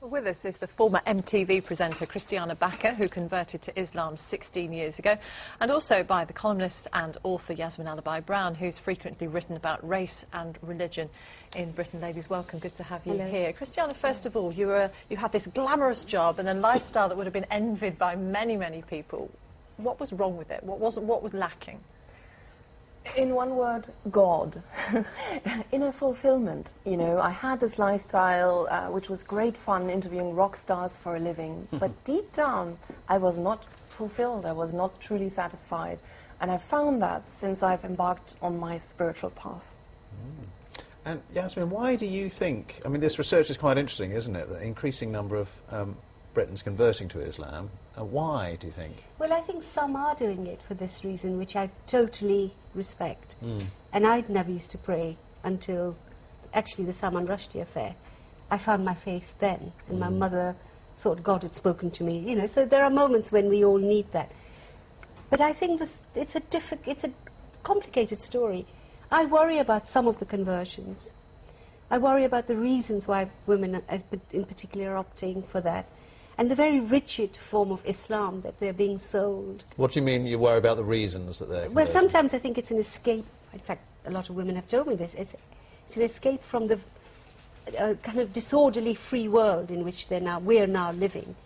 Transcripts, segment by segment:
With us is the former MTV presenter Christiana Bakker, who converted to Islam 16 years ago, and also by the columnist and author Yasmin Alabai-Brown, who's frequently written about race and religion in Britain. Ladies, welcome. Good to have you here. Christiana, first of all, you had this glamorous job and a lifestyle that would have been envied by many, many people. What was wrong with it? What was lacking? In one word, God. Inner fulfillment. You know, I had this lifestyle which was great fun, interviewing rock stars for a living, but deep down I was not fulfilled, I was not truly satisfied, and I found that since I've embarked on my spiritual path. And Yasmin, why do you think, I mean, this research is quite interesting, isn't it, the increasing number of Britons converting to Islam. Why, do you think? Well, I think some are doing it for this reason, which I totally respect. And I'd never used to pray until, actually, the Salman Rushdie affair. I found my faith then, and my mother thought God had spoken to me. You know, so there are moments when we all need that. But I think it's a complicated story. I worry about some of the conversions. I worry about the reasons why women, in particular, are opting for that. And the very rigid form of Islam that they're being sold. What do you mean you worry about the reasons that they're... Well, sometimes I think it's an escape. In fact, a lot of women have told me this. It's an escape from the kind of disorderly free world in which we're now living.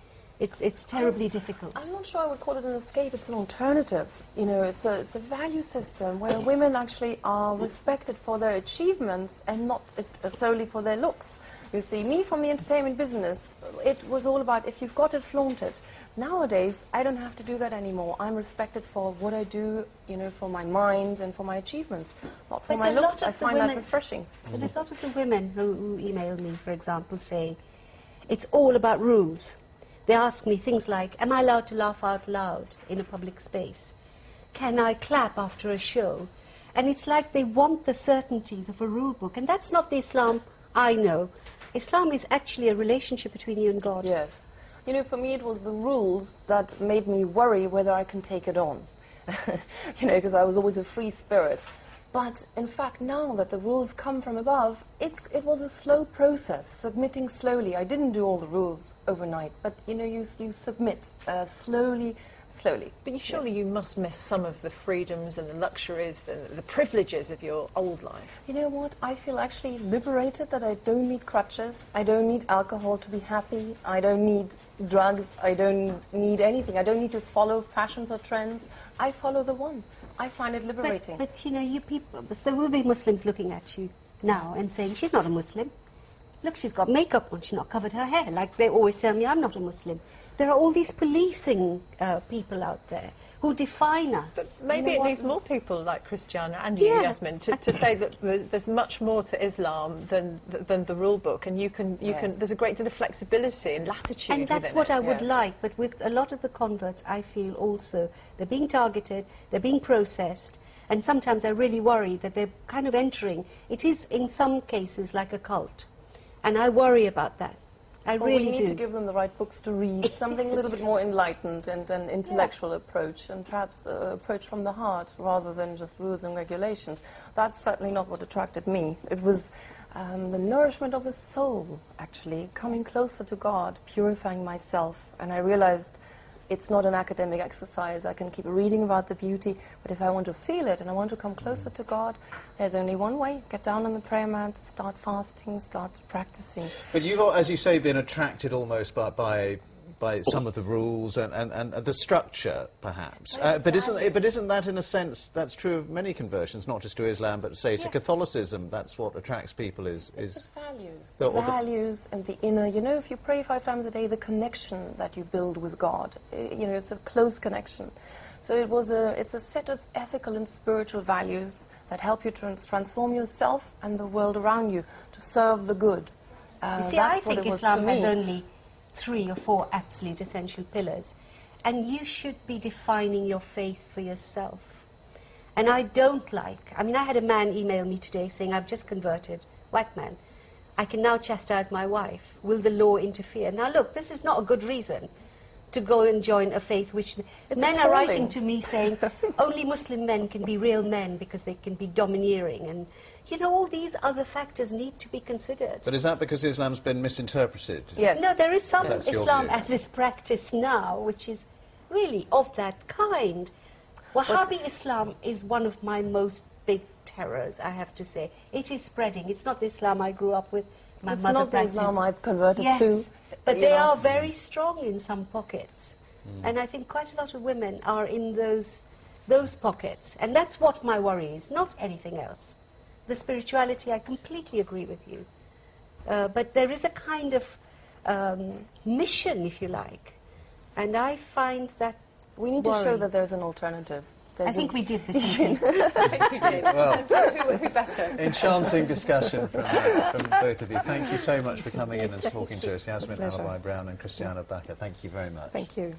It's terribly difficult. I'm not sure I would call it an escape. It's an alternative. You know, it's a value system where women actually are respected for their achievements and not solely for their looks. You see, me from the entertainment business, it was all about if you've got it, flaunt it. Nowadays, I don't have to do that anymore. I'm respected for what I do, you know, for my mind and for my achievements, not for my looks. I find that refreshing. But a lot of the women who email me, for example, say, it's all about rules. They ask me things like, am I allowed to laugh out loud in a public space? Can I clap after a show? And it's like they want the certainties of a rule book. And that's not the Islam I know. Islam is actually a relationship between you and God. Yes. You know, for me it was the rules that made me worry whether I can take it on. You know, because I was always a free spirit. But in fact, now that the rules come from above, it was a slow process, submitting slowly. I didn't do all the rules overnight, but you know, you submit slowly. But surely you must miss some of the freedoms and the luxuries, the privileges of your old life. You know what? I feel actually liberated that I don't need crutches. I don't need alcohol to be happy. I don't need drugs. I don't need anything. I don't need to follow fashions or trends. I follow the one. I find it liberating. But you know, you people, there will be Muslims looking at you now and saying, she's not a Muslim. Look, she's got makeup on, she's not covered her hair. Like they always tell me, I'm not a Muslim. There are all these policing people out there who define us. But maybe it needs more people like Christiana and you, Yasmin, to say that there's much more to Islam than the rule book, and you can there's a great deal of flexibility and latitude. And that's what I would like. But with a lot of the converts, I feel also they're being targeted, they're being processed, and sometimes I really worry that they're kind of entering. It is in some cases like a cult, and I worry about that. I really do. We need to give them the right books to read, something a little bit more enlightened and an intellectual approach, and perhaps approach from the heart rather than just rules and regulations. That's certainly not what attracted me. It was the nourishment of the soul, actually, coming closer to God, purifying myself. And I realized it's not an academic exercise. I can keep reading about the beauty, but if I want to feel it and I want to come closer to God, there's only one way. Get down on the prayer mat, start fasting, start practicing. But you've, as you say, been attracted almost by some of the rules and the structure, perhaps. But isn't that, in a sense, that's true of many conversions, not just to Islam, but say to Catholicism? That's what attracts people is the values, the values and the inner. You know, if you pray 5 times a day, the connection that you build with God, you know, it's a close connection. So it's a set of ethical and spiritual values that help you transform yourself and the world around you to serve the good. You see, I think Islam has only 3 or 4 absolute essential pillars, and you should be defining your faith for yourself. And I don't like, I mean, I had a man email me today saying, I've just converted, white man, I can now chastise my wife, will the law interfere? Now look, this is not a good reason to go and join a faith which It's men a are calling. writing to me saying only Muslim men can be real men because they can be domineering, and you know, all these other factors need to be considered. But is that because Islam's been misinterpreted? Yes. No, there is some That's your Islam view. as is practiced now, which is really of that kind. Wahhabi Islam is one of my most big terrors, I have to say. It is spreading. It's not the Islam I grew up with. My It's mother not the practiced. Islam I've converted Yes, to. but you they know. are very strong in some pockets. And I think quite a lot of women are in those pockets. And that's what my worry is, not anything else. The spirituality, I completely agree with you. But there is a kind of mission, if you like. And I find that We need to show worrying. that there's an alternative. I think we did this evening. I think you did. Well, Who better? enchanting discussion from both of you. Thank you so much for coming in and talking to us, Yasmin pleasure. Alabai Brown and Christiana Bakker. Thank you very much. Thank you.